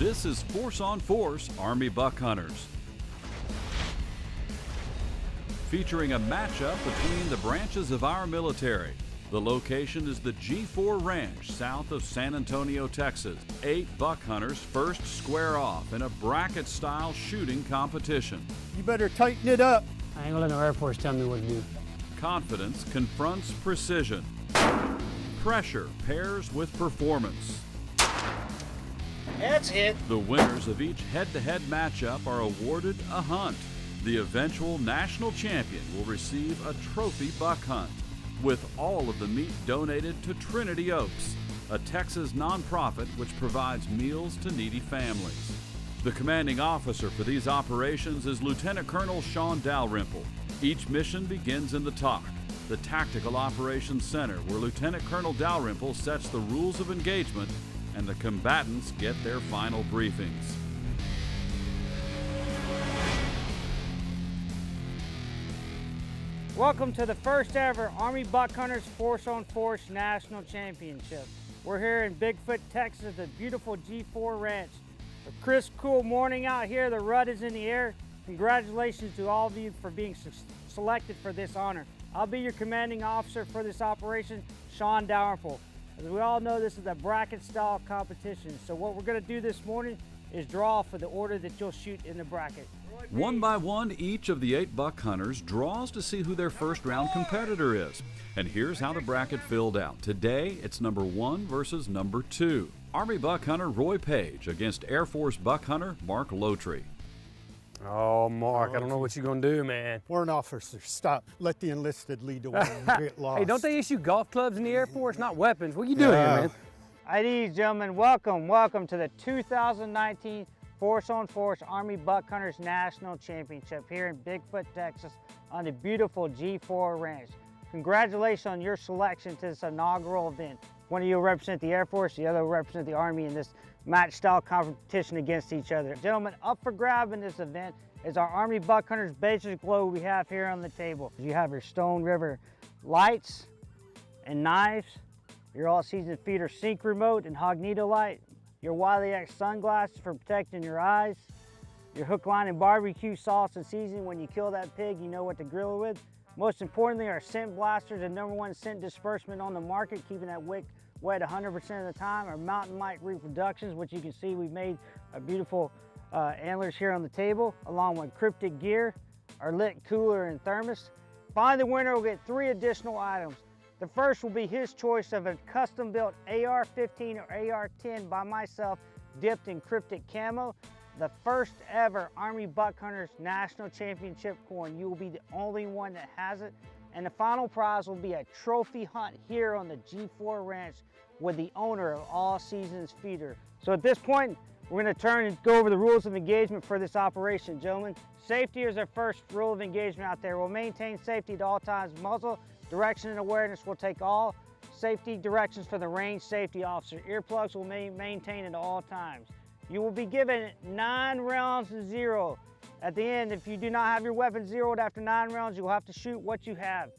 This is Force on Force Army Buck Hunters, featuring a matchup between the branches of our military. The location is the G4 Ranch south of San Antonio, Texas. 8 buck hunters first square off in a bracket-style shooting competition. You better tighten it up. I ain't gonna let no Air Force tell me what to do. Confidence confronts precision. Pressure pairs with performance. That's it. The winners of each head-to-head matchup are awarded a hunt. The eventual national champion will receive a trophy buck hunt, with all of the meat donated to Trinity Oaks, a Texas nonprofit which provides meals to needy families. The commanding officer for these operations is Lieutenant Colonel Sean Dalrymple. Each mission begins in the TOC, the Tactical Operations Center, where Lieutenant Colonel Dalrymple sets the rules of engagement and the combatants get their final briefings. Welcome to the first ever Army Buck Hunters Force on Force National Championship. We're here in Bigfoot, Texas at the beautiful G4 Ranch. A crisp, cool morning out here. The rut is in the air. Congratulations to all of you for being selected for this honor. I'll be your commanding officer for this operation, Sean Dalrymple. As we all know, this is a bracket style competition. So what we're gonna do this morning is draw for the order that you'll shoot in the bracket. One by one, each of the 8 buck hunters draws to see who their first round competitor is. And here's how the bracket filled out. Today, it's number 1 versus number 2. Army buck hunter Roy Page against Air Force buck hunter Mark Lotry. Oh, Mark, I don't know what you're gonna do, man. We're an officer. Stop. Let the enlisted lead the way and get lost. Hey, don't they issue golf clubs in the Air Force, not weapons? What are you doing here, man? Ladies, gentlemen, welcome to the 2019 Force on Force Army Buck Hunters National Championship here in Bigfoot, Texas on the beautiful G4 Ranch. Congratulations on your selection to this inaugural event. One of you will represent the Air Force, the other will represent the Army in this match-style competition against each other. Gentlemen, up for grab in this event is our Army Buck Hunters basic globe we have here on the table. You have your Stone River lights and knives, your all-season feeder sync remote and Hognito light, your Wiley X sunglasses for protecting your eyes, your hook, line, and barbecue sauce and seasoning. When you kill that pig, you know what to grill it with. Most importantly, our scent blasters, the #1 scent disbursement on the market, keeping that wick wet 100% of the time. Our mountain mite reproductions, which you can see we've made a beautiful antlers here on the table, along with cryptic gear, our lit cooler and thermos. Finally, the winner will get 3 additional items. The first will be his choice of a custom-built AR-15 or AR-10 by myself, dipped in cryptic camo. The first ever Army Buck Hunters National Championship coin. You will be the only one that has it. And the final prize will be a trophy hunt here on the G4 Ranch with the owner of All Seasons Feeder. So at this point, we're gonna turn and go over the rules of engagement for this operation, gentlemen. Safety is our first rule of engagement out there. We'll maintain safety at all times. Muzzle, direction, and awareness will take all safety directions for the range safety officer. Earplugs will maintain at all times. You will be given 9 rounds to 0. At the end, if you do not have your weapon zeroed after 9 rounds, you will have to shoot what you have.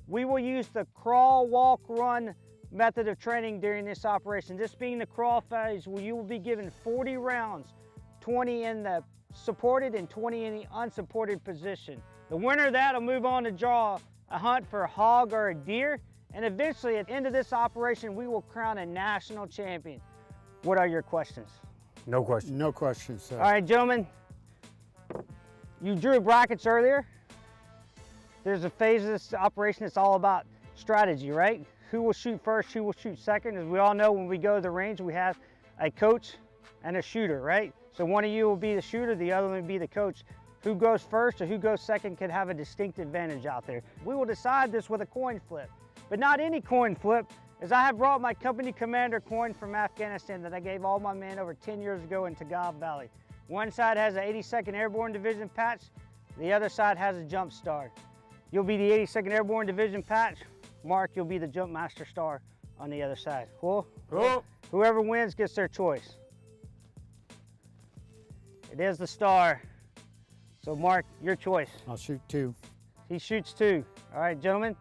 We will use the crawl, walk, run method of training during this operation. This being the crawl phase, where you will be given 40 rounds, 20 in the supported and 20 in the unsupported position. The winner of that will move on to draw a hunt for a hog or a deer, and eventually at the end of this operation, we will crown a national champion. What are your questions? No question. No questions, sir. All right, gentlemen, you drew brackets earlier. There's a phase of this operation that's all about strategy, right? Who will shoot first, who will shoot second? As we all know, when we go to the range, we have a coach and a shooter, right? So one of you will be the shooter, the other one will be the coach. Who goes first or who goes second can have a distinct advantage out there. We will decide this with a coin flip, but not any coin flip, as I have brought my company commander coin from Afghanistan that I gave all my men over 10 years ago in Tagab Valley. One side has an 82nd Airborne Division patch, the other side has a jump star. You'll be the 82nd Airborne Division patch. Mark, you'll be the jump master star on the other side. Cool? Cool. Whoever wins gets their choice. It is the star. So Mark, your choice. I'll shoot 2. He shoots 2. All right, gentlemen,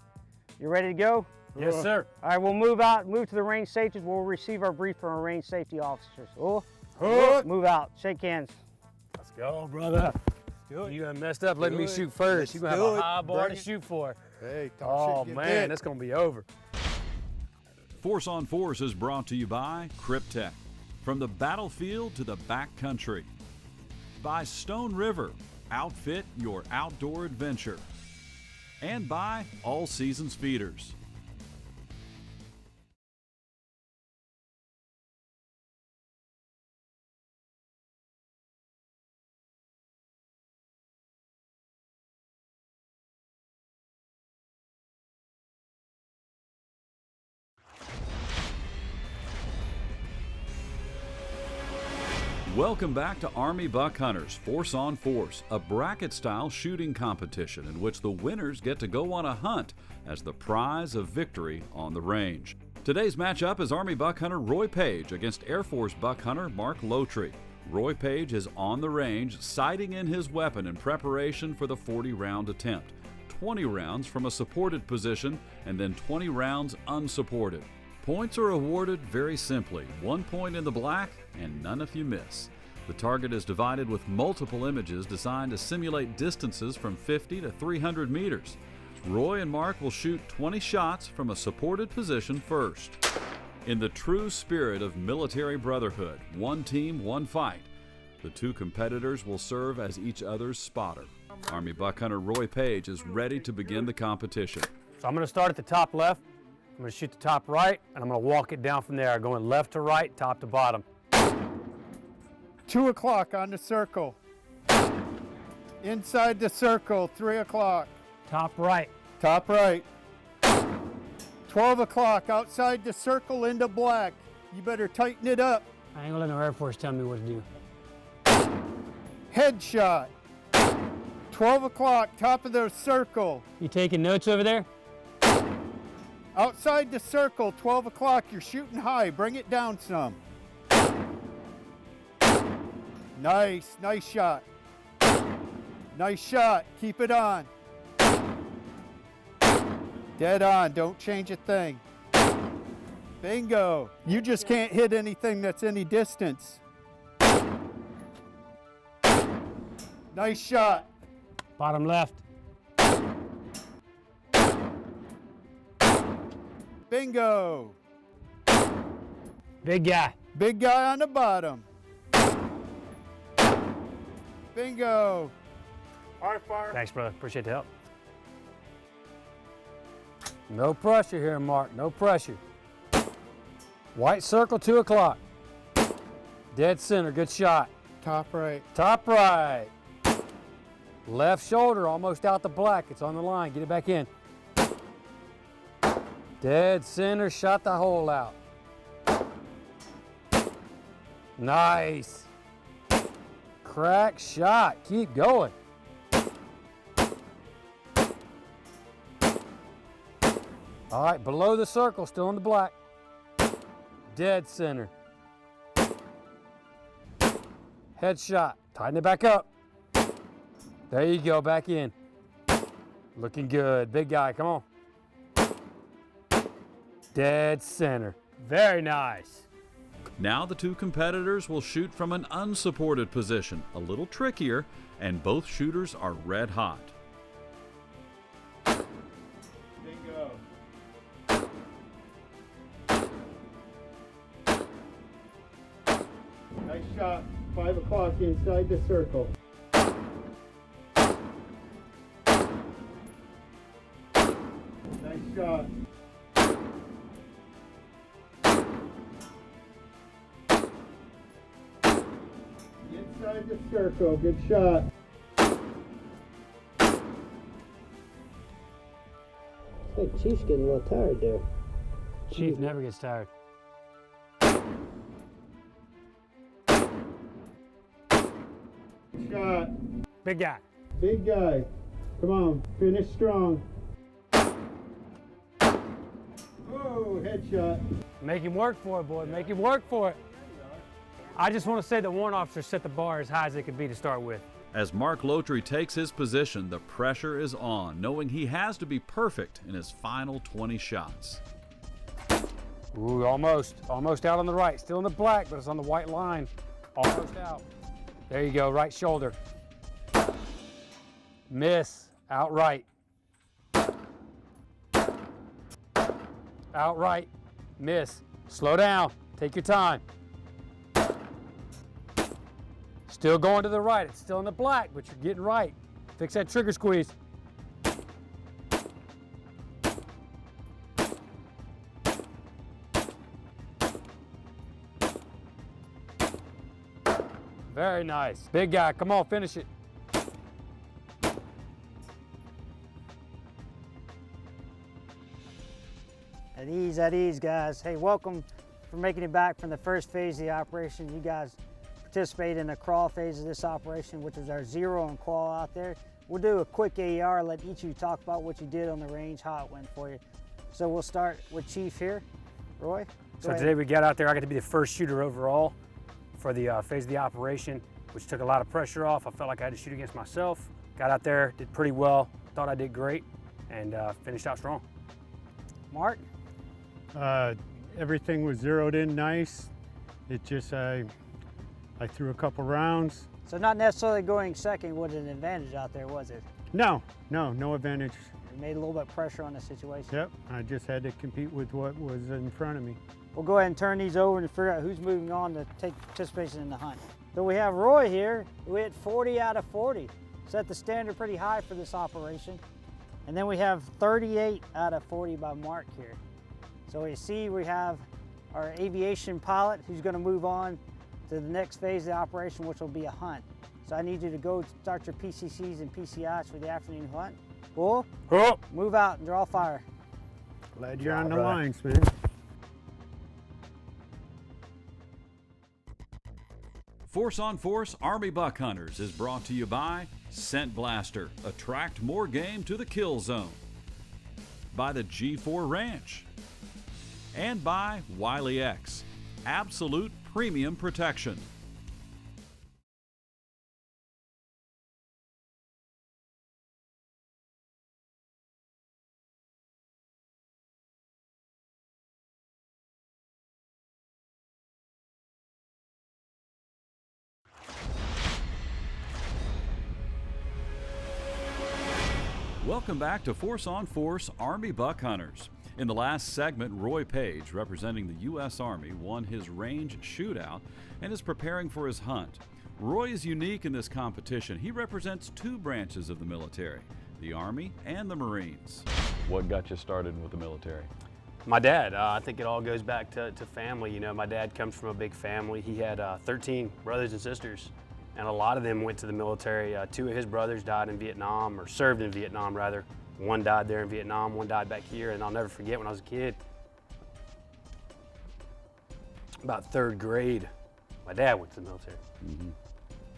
you ready to go? Yes, sir. All right, we'll move to the range safeties. We'll receive our brief from our range safety officers. Oh, Hook. Move out. Shake hands. Let's go, brother. Do it. You done messed up letting me shoot first. You're going to do have a it. high bar to Bring it. shoot for. Hey, Oh, talk shit, get man, hit. that's going to be over. Force on Force is brought to you by Cryptek, from the battlefield to the backcountry. By Stone River, outfit your outdoor adventure. And by All Seasons Feeders. Welcome back to Army Buck Hunters Force on Force, a bracket-style shooting competition in which the winners get to go on a hunt as the prize of victory on the range. Today's matchup is Army Buck Hunter Roy Page against Air Force Buck Hunter Mark Lotry. Roy Page is on the range, sighting in his weapon in preparation for the 40-round attempt. 20 rounds from a supported position and then 20 rounds unsupported. Points are awarded very simply, 1 point in the black and none if you miss. The target is divided with multiple images designed to simulate distances from 50 to 300 meters. Roy and Mark will shoot 20 shots from a supported position first. In the true spirit of military brotherhood, one team, one fight, the two competitors will serve as each other's spotter. Army Buck Hunter Roy Page is ready to begin the competition. So I'm going to start at the top left. I'm going to shoot the top right, and I'm going to walk it down from there, going left to right, top to bottom. 2 o'clock on the circle. Inside the circle, 3 o'clock. Top right. Top right. 12 o'clock outside the circle into black. You better tighten it up. I ain't going to let no Air Force tell me what to do. Headshot. 12 o'clock, top of the circle. You taking notes over there? Outside the circle, 12 o'clock, you're shooting high. Bring it down some. Nice, nice shot. Nice shot, keep it on. Dead on, don't change a thing. Bingo. You just can't hit anything that's any distance. Nice shot. Bottom left. Bingo. Big guy. Big guy on the bottom. Bingo. Thanks, brother. Appreciate the help. No pressure here, Mark. No pressure. White circle, 2 o'clock. Dead center. Good shot. Top right. Top right. Left shoulder, almost out the black. It's on the line. Get it back in. Dead center. Shot the hole out. Nice. Crack shot. Keep going. All right, below the circle, still in the black. Dead center. Headshot. Tighten it back up. There you go, back in. Looking good. Big guy, come on. Dead center. Very nice. Now the two competitors will shoot from an unsupported position, a little trickier, and both shooters are red hot. Bingo. Nice shot. 5 o'clock inside the circle. Nice shot. Inside the circle. Good shot. I think Chief's getting a little tired there. Chief never gets tired. Shot. Big guy. Big guy. Come on. Finish strong. Oh, headshot. Make him work for it, boy. Make him work for it. I just want to say that warrant officer set the bar as high as it could be to start with. As Mark Lotry takes his position, the pressure is on, knowing he has to be perfect in his final 20 shots. Ooh, almost out on the right. Still in the black, but it's on the white line. Almost out. There you go, right shoulder. Miss, outright. Outright, miss. Slow down, take your time. Still going to the right, it's still in the black, but you're getting right. Fix that trigger squeeze. Very nice. Big guy, come on, finish it. At ease, guys. Hey, welcome for making it back from the first phase of the operation. You guys participated in the crawl phase of this operation, which was our 0 and crawl out there. We'll do a quick AER, let each of you talk about what you did on the range, how it went for you. So we'll start with Chief here. Roy? So today we got out there, I got to be the first shooter overall for the phase of the operation, which took a lot of pressure off. I felt like I had to shoot against myself. Got out there, did pretty well, thought I did great, and finished out strong. Mark? Everything was zeroed in nice. It just, I threw a couple rounds. So not necessarily going second was an advantage out there, was it? No advantage. It made a little bit of pressure on the situation. Yep, I just had to compete with what was in front of me. We'll go ahead and turn these over and figure out who's moving on to take participation in the hunt. So we have Roy here, who hit 40 out of 40. Set the standard pretty high for this operation. And then we have 38 out of 40 by Mark here. So we see we have our aviation pilot who's going to move on to the next phase of the operation, which will be a hunt. So I need you to go start your PCCs and PCIs for the afternoon hunt. Cool? Cool. Move out and draw fire. Glad you're on the brother. lines, man. Force on Force Army Buck Hunters is brought to you by Scent Blaster. Attract more game to the kill zone. By the G4 Ranch. And by Wiley X. Absolute premium protection. Welcome back to Force on Force Army Buck Hunters. In the last segment, Roy Page, representing the U.S. Army, won his range shootout and is preparing for his hunt. Roy is unique in this competition. He represents two branches of the military, the Army and the Marines. What got you started with the military? My dad, I think it all goes back to family. You know, my dad comes from a big family. He had 13 brothers and sisters, and a lot of them went to the military. 2 of his brothers died in Vietnam, or served in Vietnam rather. One died there in Vietnam, one died back here, and I'll never forget when I was a kid, about 3rd grade, my dad went to the military. Mm-hmm.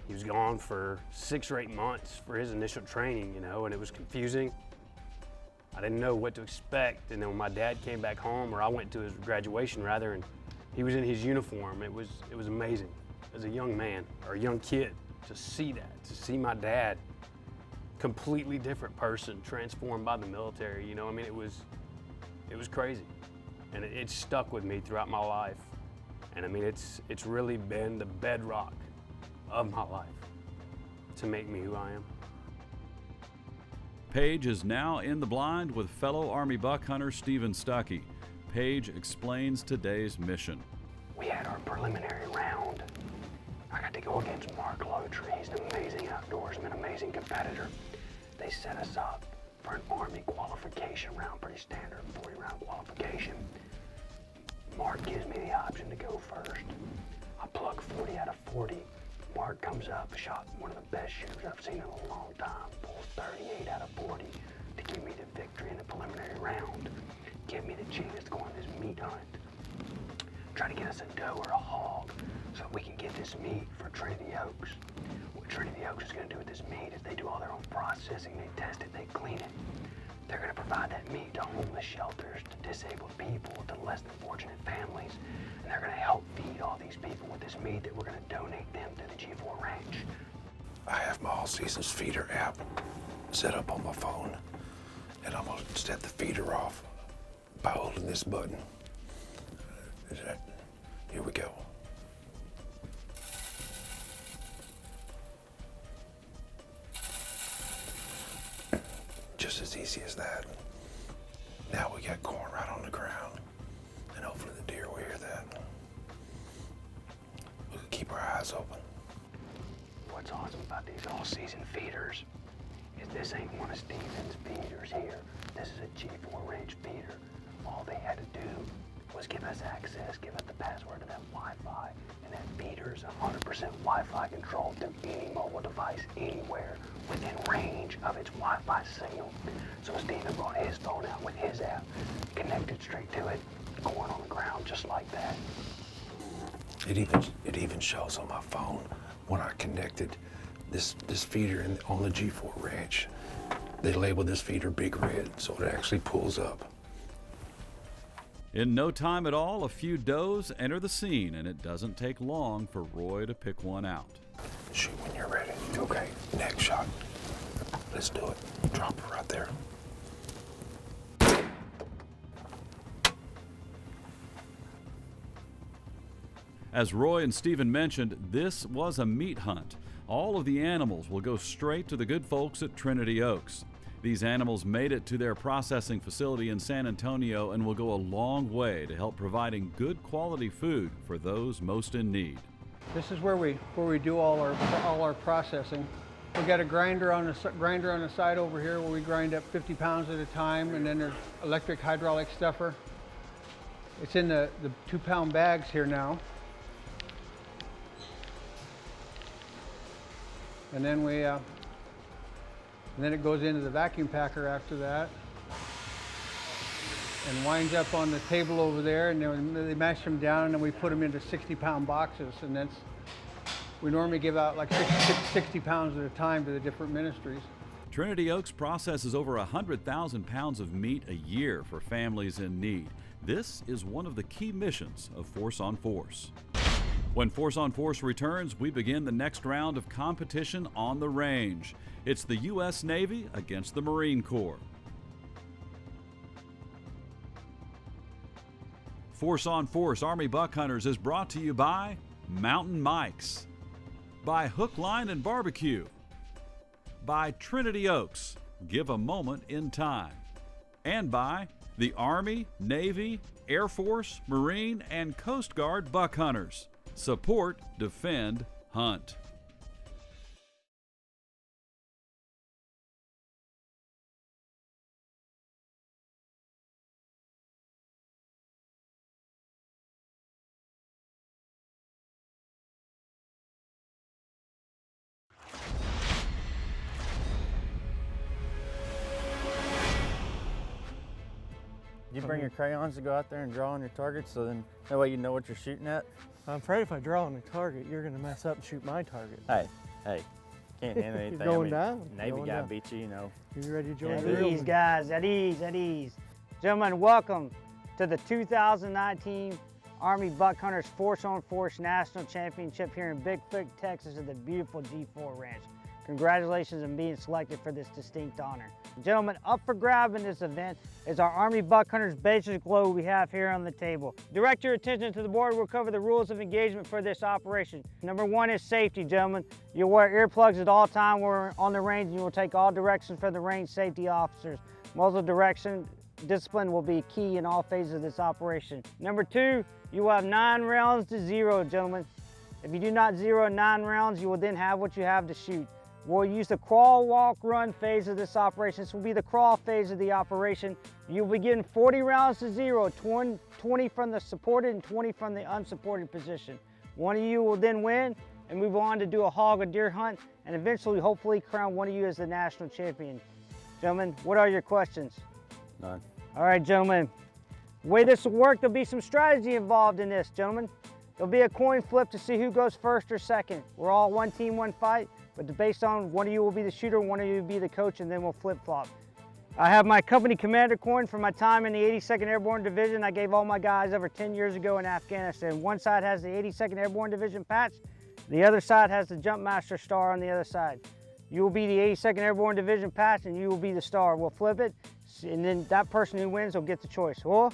He was gone for 6 or 8 months for his initial training, you know, and it was confusing. I didn't know what to expect, and then when my dad came back home, or I went to his graduation rather, and he was in his uniform, it was amazing. As a young man, or a young kid, to see that, to see my dad, completely different person, transformed by the military, you know, I mean, it was crazy. And it stuck with me throughout my life. And I mean, it's really been the bedrock of my life to make me who I am. Page is now in the blind with fellow Army Buck Hunter Stephen Stuckey. Page explains today's mission. We had our preliminary round. I got to go against Mark Lotry. He's an amazing outdoorsman, amazing competitor. They set us up for an Army qualification round, pretty standard 40-round qualification. Mark gives me the option to go first. I plug 40 out of 40. Mark comes up, shot one of the best shooters I've seen in a long time, pulls 38 out of 40 to give me the victory in the preliminary round, give me the chance to go on this meat hunt. Try to get us a doe or a hog so that we can get this meat for Trinity Oaks. What Trinity Oaks is going to do with this meat is they do all their own processing, they test it, they clean it. They're going to provide that meat to homeless shelters, to disabled people, to less than fortunate families, and they're going to help feed all these people with this meat that we're going to donate them to the G4 Ranch. I have my All Seasons feeder app set up on my phone, and I'm going to set the feeder off by holding this button. Here we go. as easy as that. Now we got corn right on the ground, and hopefully the deer will hear that. We'll keep our eyes open. What's awesome about these all-season feeders is this ain't one of Steven's feeders here. This is a G4 range feeder. All they had to do was give us access, give us the password to that Wi-Fi, and that feeder is 100% Wi-Fi controlled to any mobile device anywhere within range of its Wi-Fi signal. So Steven brought his phone out with his app, connected straight to it, going on the ground just like that. It even shows on my phone when I connected this feeder on the G4 ranch. They labeled this feeder Big Red, so it actually pulls up. In no time at all, a few does enter the scene, and it doesn't take long for Roy to pick one out. Shoot when you're ready. Okay, next shot. Let's do it. Drop her right there. As Roy and Stephen mentioned, this was a meat hunt. All of the animals will go straight to the good folks at Trinity Oaks. These animals made it to their processing facility in San Antonio and will go a long way to help providing good quality food for those most in need. This is where we do all our processing. We got a grinder on the side over here where we grind up 50 pounds at a time, and then there's electric hydraulic stuffer. It's in the 2-pound bags here now. And then then it goes into the vacuum packer after that and winds up on the table over there, and then they mash them down, and then we put them into 60-pound boxes, and we normally give out like 60 pounds at a time to the different ministries. Trinity Oaks processes over 100,000 pounds of meat a year for families in need. This is one of the key missions of Force on Force. When Force on Force returns, we begin the next round of competition on the range. It's the U.S. Navy against the Marine Corps. Force on Force Army Buck Hunters is brought to you by Mountain Mike's, by Hook, Line, and Barbecue, by Trinity Oaks, give a moment in time, and by the Army, Navy, Air Force, Marine, and Coast Guard Buck Hunters. Support, defend, hunt. You bring your crayons to go out there and draw on your target, so then that way you know what you're shooting at? I'm afraid if I draw on the target, you're going to mess up and shoot my target. Hey, can't handle anything. You're going down. Navy Going guy down. beat you, you know. You ready to join At the real ease, one? guys, at ease, at ease. Gentlemen, welcome to the 2019 Army Buck Hunters Force on Force National Championship here in Bigfoot, Texas at the beautiful G4 Ranch. Congratulations on being selected for this distinct honor. Gentlemen, up for grab in this event is our Army Buck Hunters basic globe we have here on the table. Direct your attention to the board. We'll cover the rules of engagement for this operation. Number one is safety, gentlemen. You'll wear earplugs at all times when we're on the range, and you will take all directions from the range safety officers. Muzzle direction discipline will be key in all phases of this operation. Number two, you will have 9 rounds to 0, gentlemen. If you do not zero 9 rounds, you will then have what you have to shoot. We'll use the crawl, walk, run phase of this operation. This will be the crawl phase of the operation. You'll be getting 40 rounds to 0, 20 from the supported and 20 from the unsupported position. One of you will then win and move on to do a hog or deer hunt, and eventually, hopefully, crown one of you as the national champion. Gentlemen, what are your questions? None. All right, gentlemen. The way this will work, there'll be some strategy involved in this, gentlemen. There'll be a coin flip to see who goes first or second. We're all one team, one fight. But based on one of you will be the shooter, one of you will be the coach, and then we'll flip-flop. I have my company commander coin from my time in the 82nd Airborne Division. I gave all my guys over 10 years ago in Afghanistan. One side has the 82nd Airborne Division patch. The other side has the Jumpmaster star on the other side. You will be the 82nd Airborne Division patch, and you will be the star. We'll flip it, and then that person who wins will get the choice. Oh,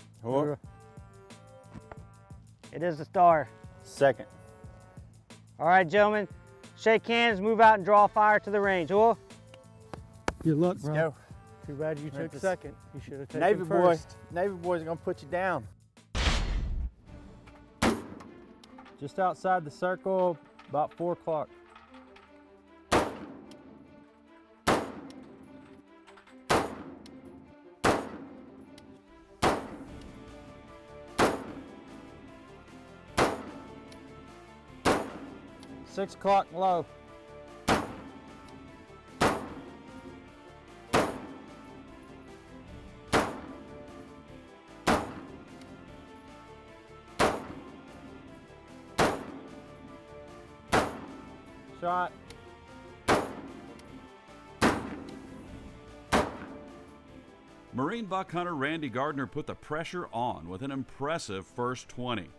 it is the star. Second. All right, gentlemen. Shake hands, move out and draw fire to the range. Oh. Good luck, bro. Go. Too bad you took Memphis. second. You should have taken Navy first. Navy boys are gonna put you down. Just outside the circle, about 4 o'clock. Six o'clock low. Shot. Marine buck hunter Randy Gardner put the pressure on with an impressive first 20.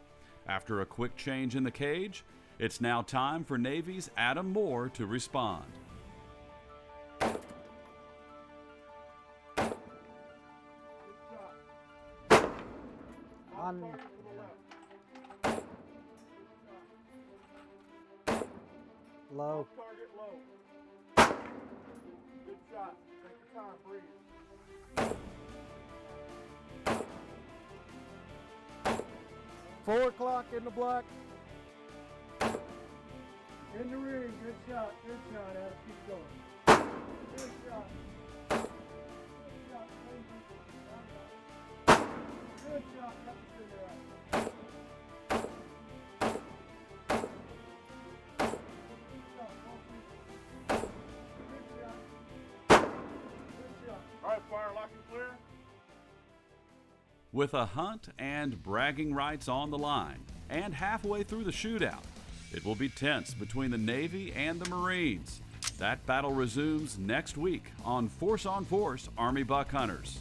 After a quick change in the cage, it's now time for Navy's Adam Moore to respond. On low. Target low. Good shot. Take your time, breathe. 4 o'clock in the black. In the ring. Good shot. Good shot, Adam. Keep going. Good shot. Good shot. Good shot. Cut the trigger out. All right, fire, lock and clear. With a hunt and bragging rights on the line, and halfway through the shootout, it will be tense between the Navy and the Marines. That battle resumes next week on Force on Force Army Buck Hunters.